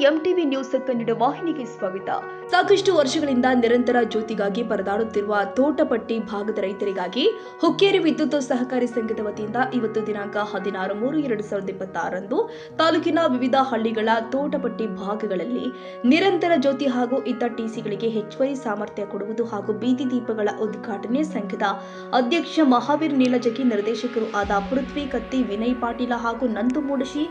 MTV news Kannada ವಾಹಿನಿಗೆ ಸ್ವಾಗತ. ಸಾಕಷ್ಟು ವರ್ಷಗಳಿಂದ ನಿರಂತರ ಜ್ಯೋತಿಗಾಗಿ ಪರದಾಡುತ್ತಿರುವ ತೋಟಪಟ್ಟಿ ಭಾಗದ ರೈತರಿಗಾಗಿ ಹುಕ್ಕೇರಿ ವಿದ್ಯುತ್ ಸಹಕಾರಿ ಸಂಘದ ವತಿಯಿಂದ ಇವತ್ತು ದಿನಾಂಕ 16/3/2026 ತಾಲೂಕಿನ ವಿವಿಧ ಹಳ್ಳಿಗಳ ತೋಟಪಟ್ಟಿ ಭಾಗಗಳಲ್ಲಿ ನಿರಂತರ ಜ್ಯೋತಿ ಹಾಗೂ ಇತರ ಟಿಸಿಗಳಿಗೆ ಹೆಚ್ಚುವರಿ ಸಾಮರ್ಥ್ಯ ಕೊಡುವುದು ಹಾಗೂ ಬೀದಿ ದೀಪಗಳ ಉದ್ಘಾಟನೆ ಸಂಘದ ಅಧ್ಯಕ್ಷ ಮಹಾವೀರ್ ನೀಲಜಗಿ, ನಿರ್ದೇಶಕರು ಆದ ಪೃಥ್ವಿ ಕತ್ತಿ, ವಿನಯ್ ಪಾಟೀಲ ಹಾಗೂ ನಂದು ಮೂಡಶಿ,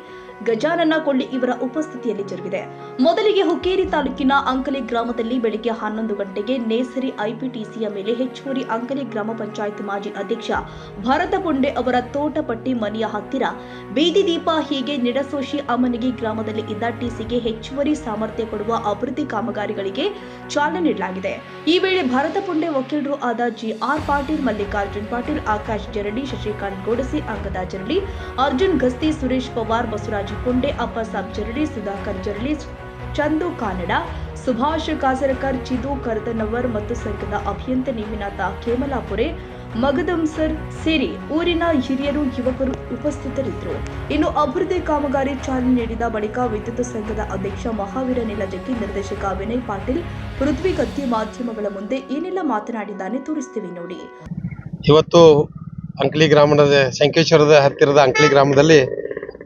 ಗಜಾನನ ಕೊಳ್ಳಿ ಇವರ ಉಪಸ್ಥಿತಿಯಲ್ಲಿ ಜರುಗಿದೆ. ಮೊದಲಿಗೆ ಹುಕ್ಕೇರಿ ತಾಲೂಕಿನ ಅಂಕಲಿ ಗ್ರಾಮದಲ್ಲಿ ಬೆಳಗ್ಗೆ 11 ಗಂಟೆಗೆ ನೇಸರಿ ಐಪಿಟಿಸಿಯ ಮೇಲೆ ಹೆಚ್ಚುವರಿ ಅಂಕಲಿ ಗ್ರಾಮ ಪಂಚಾಯತ್ ಮಾಜಿ ಅಧ್ಯಕ್ಷ ಭರತ ಪುಂಡೆ ಅವರ ತೋಟಪಟ್ಟಿ ಮನೆಯ ಹತ್ತಿರ ಬೀದಿ ದೀಪ, ಹೀಗೆ ನಿಡಸೋಶಿ ಅಮ್ಮನಿಗೆ ಗ್ರಾಮದಲ್ಲಿ ಇದ್ದ ಟಿಸಿಗೆ ಹೆಚ್ಚುವರಿ ಸಾಮರ್ಥ್ಯ ಕೊಡುವ ಅಭಿವೃದ್ಧಿ ಕಾಮಗಾರಿಗಳಿಗೆ ಚಾಲನೆ ನೀಡಲಾಗಿದೆ. ಈ ವೇಳೆ ಭರತ ಪುಂಡೆ ವಕೀಲರು ಆದ ಜಿಆರ್ ಪಾಟೀಲ್, ಮಲ್ಲಿಕಾರ್ಜುನ್ ಪಾಟೀಲ್, ಆಕಾಶ್ ಜರಡಿ, ಶಶಿಕಾಂತ್ ಗೋಡಸಿ, ಅಂಗದ ಜರಡಿ, ಅರ್ಜುನ್ ಗಸ್ತಿ, ಸುರೇಶ್ ಪವಾರ್, ಬಸವರಾಜ ಪುಂಡೆ, ಅಪ್ಪಸಾಬ್ ಜರಡಿ, ಸುಧಾಕರ್ ಜರಡಿ, ಚಂದು ಕಾನಡ, ಸುಭಾಷ್ ಕಾಸರಕರ್, ಚಿದು ಕರ್ದನವರ್ ಮತ್ತು ಸಂಘದ ಅಭಿಯಂತ ನೇಮಿನಾಥ ಕೇಮಲಾಪುರೆ, ಮಗದಂಸರ್ ಸೇರಿ ಊರಿನ ಹಿರಿಯರು, ಯುವಕರು ಉಪಸ್ಥಿತರಿದ್ದರು. ಇನ್ನು ಅಭಿವೃದ್ಧಿ ಕಾಮಗಾರಿ ಚಾಲನೆ ನೀಡಿದ ಬಳಿಕ ವಿದ್ಯುತ್ ಸಂಘದ ಅಧ್ಯಕ್ಷ ಮಹಾವೀರ ನೀಲಜಗಿ, ನಿರ್ದೇಶಕ ವಿನಯ್ ಪಾಟೀಲ್, ಪೃಥ್ವಿ ಕತ್ತಿ ಮಾಧ್ಯಮಗಳ ಮುಂದೆ ಏನೆಲ್ಲ ಮಾತನಾಡಿದ್ದಾನೆ ತೋರಿಸ್ತೀವಿ ನೋಡಿ. ಇವತ್ತು ಅಂಕಲಿ ಗ್ರಾಮದ ಸಂಕೇಶ್ವರದ ಹತ್ತಿರದ ಅಂಕಲಿ ಗ್ರಾಮದಲ್ಲಿ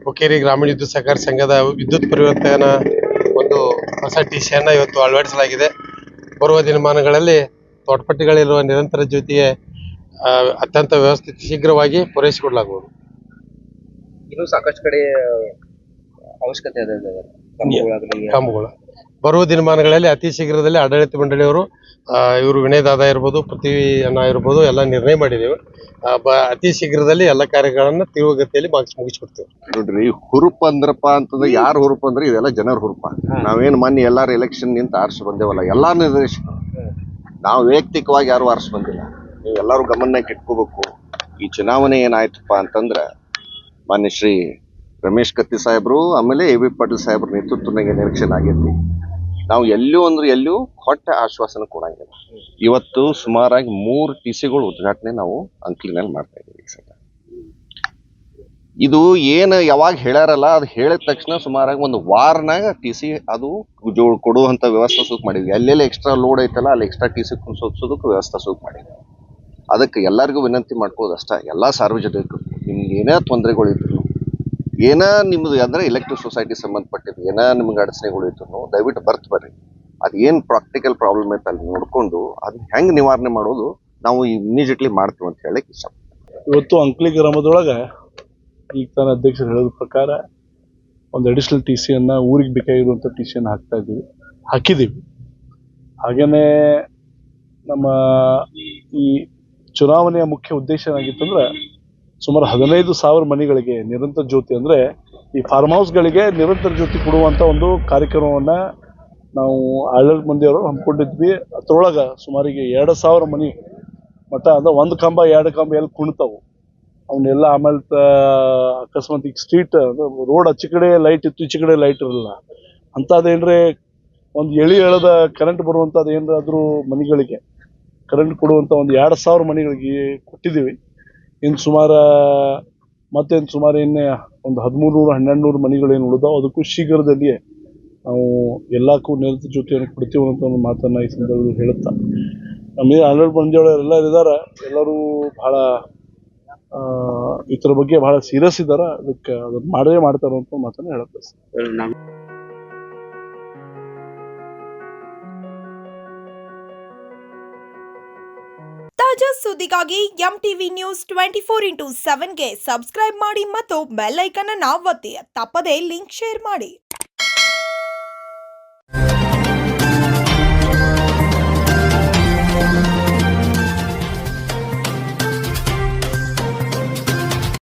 ಹುಕ್ಕೇರಿ ಗ್ರಾಮೀಣ ವಿದ್ಯುತ್ ಸಹಕಾರಿ ಸಂಘದ ವಿದ್ಯುತ್ ಪರಿವರ್ತನಾ ಒಂದು ಹೊಸ ಟಿಸಿಯನ್ನು ಇವತ್ತು ಅಳವಡಿಸಲಾಗಿದೆ. ಬರುವ ದಿನಮಾನಗಳಲ್ಲಿ ತೋಟಪಟ್ಟಿಗಳಿರುವ ನಿರಂತರ ಜ್ಯೋತಿಗೆ ಅತ್ಯಂತ ವ್ಯವಸ್ಥಿತ ಶೀಘ್ರವಾಗಿ ಪೂರೈಸಿಕೊಡಲಾಗುವುದು. ಇನ್ನೂ ಸಾಕಷ್ಟು ಕಡೆ ಅವಶ್ಯಕತೆ ಇದೆ ಕಂಬಗಳು. ಬರುವ ದಿನಮಾನಗಳಲ್ಲಿ ಅತಿ ಶೀಘ್ರದಲ್ಲಿ ಆಡಳಿತ ಮಂಡಳಿಯವರು ಇವರು ವಿನಯ್ ದಾದ ಇರ್ಬೋದು, ಪೃಥ್ವಿ ಅಣ್ಣ ಇರ್ಬೋದು, ಎಲ್ಲ ನಿರ್ಣಯ ಮಾಡಿದ್ದೇವೆ. ಅತಿ ಶೀಘ್ರದಲ್ಲಿ ಎಲ್ಲ ಕಾರ್ಯಗಳನ್ನ ತೀವ್ರಗತಿಯಲ್ಲಿ ಮುಗಿಸ್ಕೊಡ್ತೇವೆ. ನೋಡ್ರಿ, ಹುರುಪ ಅಂದ್ರಪ್ಪ ಅಂತಂದ್ರೆ ಯಾರು ಹುರುಪ ಅಂದ್ರೆ ಇದೆಲ್ಲ ಜನರ ಹುರುಪ. ನಾವೇನು ಮೊನ್ನೆ ಎಲ್ಲಾರು ಎಲೆಕ್ಷನ್ ನಿಂತ ಆರಿಸಿ ಬಂದೇವಲ್ಲ, ಎಲ್ಲಾ ನಿರ್ದೇಶಕರು, ನಾವು ವೈಯಕ್ತಿಕವಾಗಿ ಯಾರು ಆರಿಸಿ ಬಂದಿಲ್ಲ. ನೀವು ಎಲ್ಲರೂ ಗಮನಕ್ಕೆ ಇಟ್ಕೋಬೇಕು. ಈ ಚುನಾವಣೆ ಏನಾಯ್ತಪ್ಪ ಅಂತಂದ್ರ ಮಾನ್ಯ ಶ್ರೀ ರಮೇಶ್ ಕತ್ತಿ ಸಾಹೇಬರು, ಆಮೇಲೆ ಎ.ಬಿ. ಪಾಟೀಲ್ ಸಾಹೇಬ್ರ ನೇತೃತ್ವನಾಗೆ ನಿರೀಕ್ಷೆ ಆಗೈತಿ. ನಾವು ಎಲ್ಲೂ ಹೊಟ್ಟ ಆಶ್ವಾಸನ ಕೊಡಂಗಿಲ್ಲ. ಇವತ್ತು ಸುಮಾರಾಗಿ 3 ಟಿಸಿಗಳು ಉದ್ಘಾಟನೆ ನಾವು ಅಂಕಲಿನಲ್ಲಿ ಮಾಡ್ತಾ ಇದ್ದೀವಿ. ಇದು ಏನು ಯಾವಾಗ ಹೇಳ್ಯಾರಲ್ಲ, ಅದು ಹೇಳಿದ ತಕ್ಷಣ ಸುಮಾರಾಗಿ ಒಂದು ವಾರನಾಗ ಟಿಸಿ ಅದು ಕೊಡುವಂತ ವ್ಯವಸ್ಥೆ ಸೂಕ್ ಮಾಡಿದ್ವಿ. ಎಲ್ಲೆಲ್ಲಿ ಎಕ್ಸ್ಟ್ರಾ ಲೋಡ್ ಐತಲ್ಲ ಅಲ್ಲಿ ಎಕ್ಸ್ಟ್ರಾ ಟಿಸಿ ಕುಣಿಸೋದಕ್ಕೆ ವ್ಯವಸ್ಥೆ ಸೂಕ್ ಮಾಡಿದ್ವಿ. ಅದಕ್ಕೆ ಎಲ್ಲರಿಗೂ ವಿನಂತಿ ಮಾಡ್ಕೋದು ಅಷ್ಟ, ಎಲ್ಲಾ ಸಾರ್ವಜನಿಕರು ನಿಮ್ಗೆ ಏನೇ ತೊಂದರೆಗಳು ಇದ್ರು, ಏನ ನಿಮ್ದು ಅಂದ್ರೆ ಎಲೆಕ್ಟ್ರಿಕ್ ಸೊಸೈಟಿ ಸಂಬಂಧಪಟ್ಟಿದ್ದು ಏನ ನಿಮ್ಗೆ ಅಡಚಣೆಗಳು ಇದ್ರು ದಯವಿಟ್ಟು ಬರ್ರಿ. ಅದೇನ್ ಪ್ರಾಕ್ಟಿಕಲ್ ಪ್ರಾಬ್ಲಮ್ ಐತೆ ಅಲ್ಲಿ ನೋಡ್ಕೊಂಡು ಅದನ್ನ ಹೆಂಗ್ ನಿವಾರಣೆ ಮಾಡೋದು ನಾವು ಇಮಿಡಿಯೇಟ್ಲಿ ಮಾಡ್ತೀವಿ ಅಂತ ಹೇಳಕ್ ಇಷ್ಟ. ಇವತ್ತು ಅಂಕಲಿ ಗ್ರಾಮದೊಳಗ ಈಗ ತಾನ ಅಧ್ಯಕ್ಷರು ಹೇಳೋದ ಪ್ರಕಾರ ಒಂದು ಅಡಿಷನಲ್ ಟಿಸಿಯನ್ನ ಊರಿಗೆ ಬೇಕಾಗಿರುವಂತ ಟಿಸಿಯನ್ನ ಹಾಕಿದೀವಿ. ಹಾಗೇನೆ ನಮ್ಮ ಈ ಚುನಾವಣೆಯ ಮುಖ್ಯ ಉದ್ದೇಶ ಏನಾಗಿತ್ತಂದ್ರೆ ಸುಮಾರು 15,000 ಮನೆಗಳಿಗೆ ನಿರಂತರ ಜ್ಯೋತಿ, ಅಂದ್ರೆ ಈ ಫಾರ್ಮ್ ಹೌಸ್ಗಳಿಗೆ ನಿರಂತರ ಜ್ಯೋತಿ ಕೊಡುವಂತ ಒಂದು ಕಾರ್ಯಕ್ರಮವನ್ನ ನಾವು ಆಡಳಿತ ಮಂದಿಯವರು ಹಮ್ಮಿಕೊಂಡಿದ್ವಿ. ಅದ್ರೊಳಗ ಸುಮಾರಿಗೆ 2,000 ಮನೆ ಮಟ್ಟ ಅಂದ್ರೆ 1 ಕಂಬ 2 ಕಂಬ ಎಲ್ಲಿ ಕುಣಿತಾವು ಅವನ್ನೆಲ್ಲ. ಆಮೇಲೆ ಅಕಸ್ಮಾತ್ ಈಗ ಸ್ಟ್ರೀಟ್ ರೋಡ್ ಆಚೆ ಕಡೆ ಲೈಟ್ ಇತ್ತು, ಈಚೆ ಕಡೆ ಲೈಟ್ ಇರಲಿಲ್ಲ ಅಂತದೇನ್ರೆ ಒಂದು ಎಳೆದ ಕರೆಂಟ್ ಬರುವಂತದ್ದು ಏನಾದ್ರೂ ಮನೆಗಳಿಗೆ ಕರೆಂಟ್ ಕೊಡುವಂತ ಒಂದು 2,000 ಮನೆಗಳಿಗೆ ಕೊಟ್ಟಿದ್ದೀವಿ. ಇನ್ನು ಸುಮಾರು ಇನ್ನೇ ಒಂದು 1,300-1,200 ಮನೆಗಳೇನು ಉಳಿದಾವ, ಅದಕ್ಕೂ ಶೀಘ್ರದಲ್ಲಿಯೇ ನಾವು ಎಲ್ಲಕ್ಕೂ ನಿರಂತರ ಜ್ಯೋತಿಯನ್ನು ಕೊಡ್ತೀವಿ ಅಂತ ಒಂದು ಮಾತನ್ನ ಈ ಸಂದರ್ಭದಲ್ಲಿ ಹೇಳುತ್ತಾ, ನಮ್ಮ ಆಡಳಿತ ಮಂಡಳಿಯವರೆಲ್ಲ ಇದ್ದಾರೆ, ಎಲ್ಲರೂ ಬಹಳ ಇದ್ರ ಬಗ್ಗೆ ಬಹಳ ಸೀರಿಯಸ್ ಇದ್ದಾರೆ. ಅದಕ್ಕೆ ಅದನ್ನ ಮಾಡೇ ಮಾಡ್ತಾರ ಅಂತ ಮಾತನ್ನ ಹೇಳುತ್ತೆ. ತಾಜಾ ಸುದ್ದಿಗಾಗಿ ಎಂಟಿವಿ ನ್ಯೂಸ್ 24x7ಗೆ ಸಬ್ಸ್ಕ್ರೈಬ್ ಮಾಡಿ ಮತ್ತು ಬೆಲ್ ಐಕಾನ್ ಅನ್ನು ಒತ್ತಿ. ತಪ್ಪದೇ ಲಿಂಕ್ ಶೇರ್ ಮಾಡಿ.